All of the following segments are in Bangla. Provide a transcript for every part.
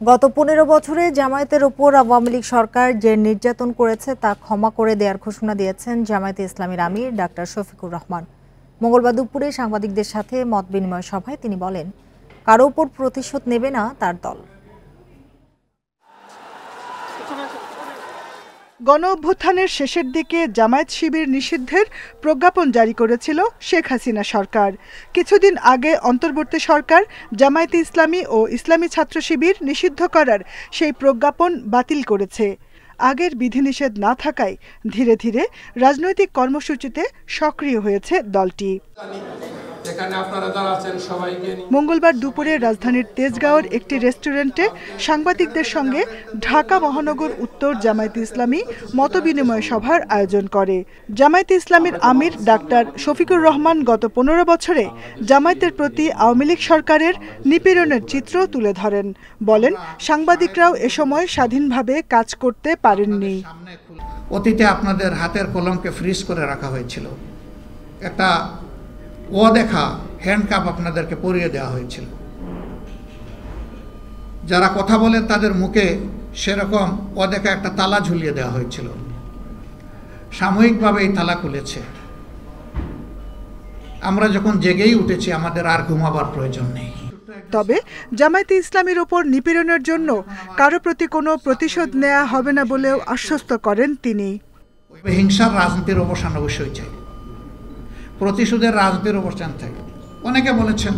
গত ১৫ বছরে জামায়াতের ওপর আওয়ামী লীগ সরকার যে নির্যাতন করেছে তা ক্ষমা করে দেওয়ার ঘোষণা দিয়েছেন জামায়াতে ইসলামীর আমির ডাক্তার শফিকুর রহমান। মঙ্গলবার দুপুরে সাংবাদিকদের সাথে মতবিনিময় সভায় তিনি বলেন, কারো ওপর প্রতিশোধ নেবে না তার দল। গণ অভ্যুত্থানের শেষের দিকে জামায়াত শিবির নিষিদ্ধের প্রজ্ঞাপন জারি করেছিল শেখ হাসিনা সরকার। কিছুদিন আগে অন্তর্বর্তী সরকার জামায়াতে ইসলামী ও ইসলামী ছাত্র শিবির নিষিদ্ধ করার সেই প্রজ্ঞাপন বাতিল করেছে। আগের বিধিনিষেধ না থাকায় ধীরে ধীরে রাজনৈতিক কর্মসূচিতে সক্রিয় হয়েছে দলটি। মঙ্গলবার দুপুরে রাজধানীর তেজগাঁওয়ের একটি রেস্টুরেন্টে সাংবাদিকদের সঙ্গে ঢাকা মহানগর উত্তর জামায়াতে ইসলামী মতবিনিময় সভার আয়োজন করে। জামায়াতে ইসলামীর আমির ডাক্তার শফিকুর রহমান গত ১৫ বছরে জামায়াতের প্রতি আওয়ামী লীগ সরকারের নিপীড়নের চিত্র তুলে ধরেন। বলেন, সাংবাদিকরাও এ সময় স্বাধীনভাবে কাজ করতে পারেননি। অতীতে আপনাদের হাতের কলমকে ফ্রিজ করে রাখা হয়েছিল, একটা অদেখা হ্যান্ডকাপ আপনাদেরকে পরিয়ে দেওয়া হয়েছিল। যারা কথা বলেন তাদের মুখে সেরকম অদেখা একটা তালা ঝুলিয়ে দেওয়া হয়েছিল। সাময়িকভাবে এই তালা খুলেছে। আমরা যখন জেগেই উঠেছি, আমাদের আর ঘুমাবার প্রয়োজন নেই। তবে জামায়াতে ইসলামীর ওপর নিপীড়নের জন্য কারো প্রতি কোনো প্রতিশোধ নেওয়া হবে না বলেও আশ্বস্ত করেন তিনি। হিংসার রাজনীতির অবসান অবশ্যই চাই, প্রতিশোধের রাজনীতির অবসান চাই। অনেকে বলেছেন,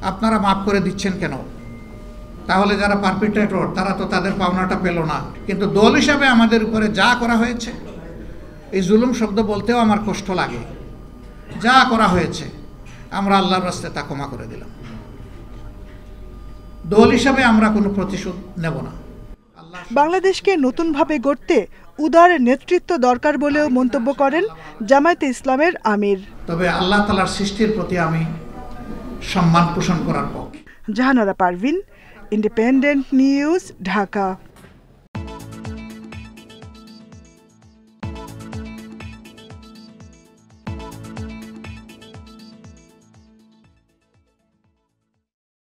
আপনারা মাফ করে দিচ্ছেন কেন? তাহলে যারা পারপিট্রেটর তারা তো তাদের পাওনাটা পেল না। কিন্তু দল হিসাবে আমাদের উপরে যা করা হয়েছে, এই জুলুম শব্দ বলতেও আমার কষ্ট লাগে। যা করা হয়েছে আমরা আল্লাহর রাস্তায় তা ক্ষমা করে দিলাম। দল হিসাবে আমরা কোনো প্রতিশোধ নেব না। বাংলাদেশকে নতুনভাবে গড়তে উদার নেতৃত্ব দরকার বলেও মন্তব্য করেন জামায়াতে ইসলামের আমির। তবে আল্লাহ তাআলার সৃষ্টির প্রতি আমি সম্মান পোষণ করার পক্ষে। Jahanara Parvin, independent news, Dhaka.